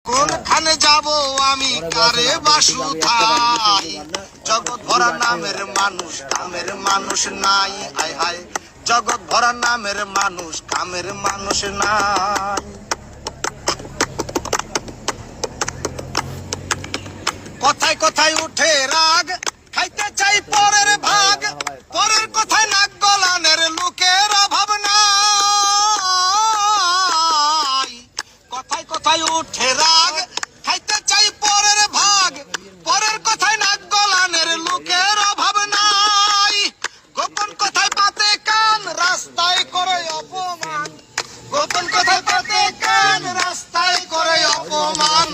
কোনখানে যাব আমি কারে বাসুধাই, জগৎ ভরা নামের মানুষ কামের মানুষ নাই। হায় হায়, জগৎ ভরা নামের মানুষ কামের মানুষ নাই। কথায় কথায় উঠে রাগ, খাইতে চাই পরের ভাগ, পরের কথায় নাক গলানের লোকের অভাব নাই। কথায় কথায় উঠে রাগ, খাইতে চাই পরের ভাগ, পরের কথায় নাক গলানের লোকের অভাব নাই। গোপন কথায় পাতে কান, রাস্তায় করে অপমান, গোপন কথায় পাতে কান, রাস্তায় করে অপমান।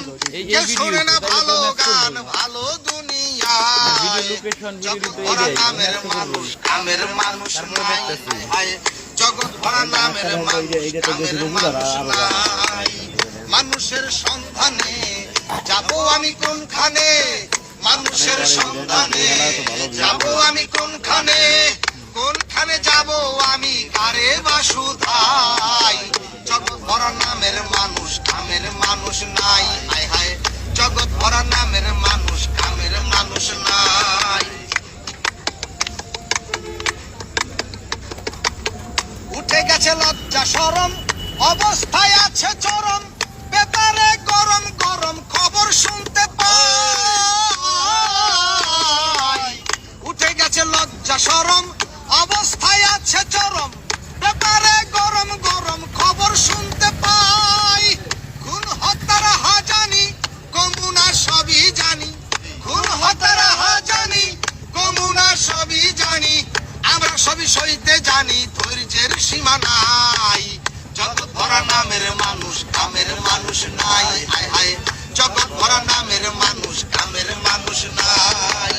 কেউ শুনে না ভালো গান, ভালো দুনিয়া, জগৎ ভরা নামের মানুষ কামের মানুষ নাই। জগৎ ভরা নামের মানুষ কামের মানুষ নাই। মানুষের সন্ধানে যাব আমি কোনখানে, মানুষের সন্ধানে যাব আমি কোনখানে, কোনখানে যাব আমি কারে বাসুধাই। জগৎ ভরা নামের মানুষ কামের মানুষ নাই। হায় হায়, জগৎ ভরা নামের মানুষ কামের মানুষ নাই। উঠে গেছে লজ্জা শরম, অবস্থায় আছে চরম, বেতারে গরম গরম খবর শুনতে পাই। উঠে গেছে লজ্জা শরম, অবস্থায় আছে চরম, বেতারে গরম গরম খবর শুনতে পাই। খুন হত্যার হাজানি কমুনা সবই জানি, খুন হত্যার হাজানি কমুনা সবই জানি। আমরা সবই সইতে জানি, ধৈর্যের সীমা নাই। জগৎ ভরা নামের মানুষ কামের মানুষ নাই। হায় হায়, জগৎ ভরা নামের মানুষ কামের মানুষ নাই।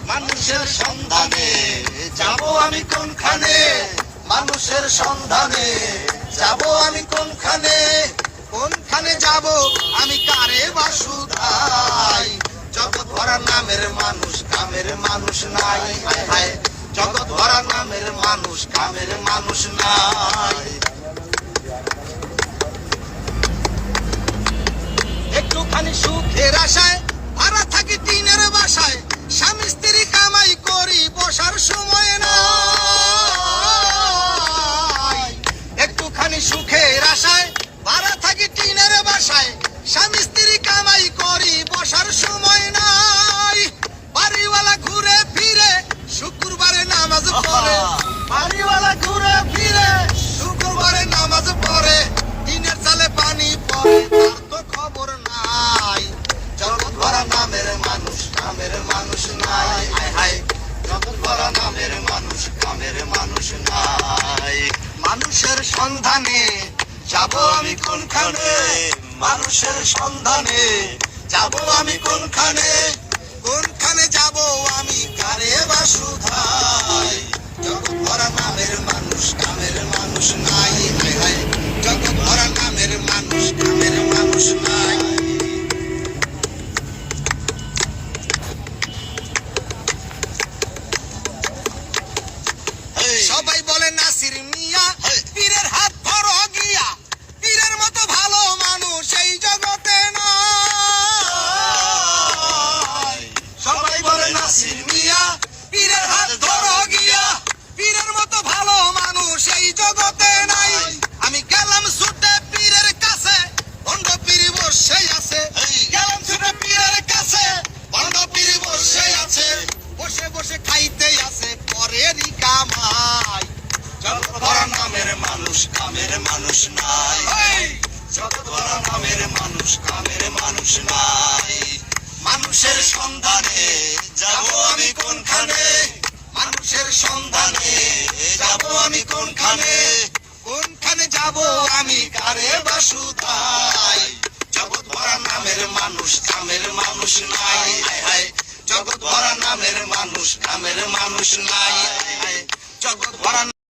মানুষের সন্ধানে যাব আমি কোনখানে, মানুষের সন্ধানে যাব আমি কোনখানে, কোনখানে যাব আমি কারে বাসুধাই। জগৎ ভরা নামের মানুষ কামের মানুষ নাই। হায় হায়, জগৎ ভরা নামের মানুষ কামের মানুষ নাই। একটুখানি সুখের আশায় ভাড়া থাকি টিনের বাসায়, স্বামী স্ত্রী কামাই করি বসার সময় নাই। একটুখানি সুখের আশায় ভাড়া থাকি টিনের বাসায়, স্বামী স্ত্রী কামাই করি বসার সময় নাই। বাড়িওয়ালা ঘুরে ফিরে শুক্রবারে নামাজ পড়ে, বাড়িওয়ালা ঘুরে ফিরে শুক্রবারে নামাজ পড়ে, টিনের চালে পানি পড়ে তার তো খবর নাই। জগৎ ভরা নামের মানুষ কামের মানুষ নাই। হায় হায়, জগৎ ভরা নামের মানুষ কামের মানুষ নাই। মানুষের সন্ধানে যাব আমি কোনখানে, মানুষের সন্ধানে যাব আমি কোনখানে, কোনখানে যাব আমি কারে বাসুধাই। জগৎ ভরা নামের মানুষ কামের মানুষ নাই। হায় হায়, জগৎ ভরা নামের মানুষ কামের মানুষ নাই। সবাই বলে নাসির মিয়া, পীরের হাত ধরো গিয়া, পীরের মতো ভালো মানুষ এই জগতে নাই। সবাই বলে নাসির মিয়া, পীরের হাত ধরো গিয়া, পীরের মতো ভালো মানুষ এই জগতে নাই। আমি গেলাম ছুটে পীরের কাছে, ভণ্ড পীর বসে আছে, গেলাম ছুটে পীরের কাছে, ভণ্ড পীর বসে আছে, বসে বসে খাইতে আছে পরেরই কামাই। জগৎ ভরা নামের মানুষ কামের মানুষ নাই। জগৎ ভরা নামের মানুষ কামের মানুষ নাই। মানুষের সন্ধানে যাব আমি কোনখানে, মানুষের সন্ধানে যাব আমি কোনখানে, কোনখানে যাব আমি কারে বাসুধাই। জগৎ ভরা নামের মানুষ কামের মানুষ নাই। হায় হায়, জগৎ ভরা নামের মানুষ কামের মানুষ নাই। জগৎ ভরা